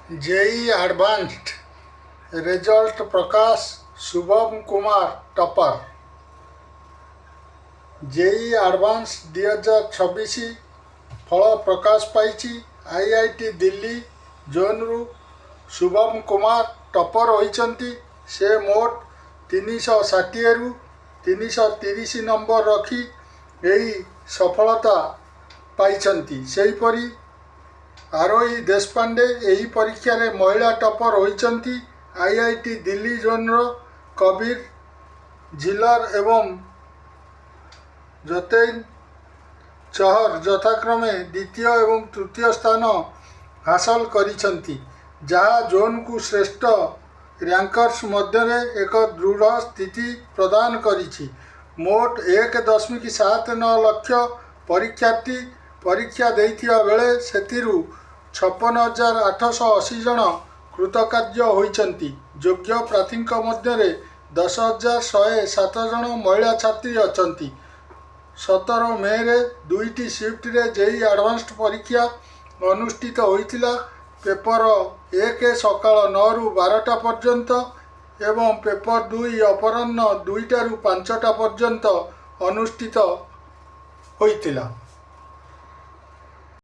JEE advanced result प्रकाश Shubham Kumar topper. JEE advance 2026 फल प्रकाश पाई। आईआईटी दिल्ली जोन रु शुभम कुमार टॉपर होती। से मोट 360 रु 330 नंबर रखी यही सफलता पाई। सेहीपरि आरोही देशपांडे यही परीक्षा रे महिला टॉपर होती। आईआईटी दिल्ली जोन रो कबीर जिलर एवं जतेन चहर यथाक्रमे द्वितीय एवं तृतीय स्थान हासिल करिसंती, जहाँ जोन को श्रेष्ठ रैंकर्स मध्य एक दृढ़ स्थिति प्रदान करिछि। मोट 1.79 लाख परीक्षार्थी परीक्षा देइथिया बेले सेतिरु 56,880 जन कृतकार्य होइचंती। योग्य प्रार्थी मध्य 10,107 जन महिला छात्री अछंती। 17 मे रे 2टी शिफ्ट रे जेई एडवांस्ड परीक्षा अनुष्ठित होइतिला। पेपर 1 सकाळ 9 रु 12टा पर्यंत एवं पेपर 2 अपराह्न 2टा रु 5टा पर्यंत अनुष्ठित होइतिला।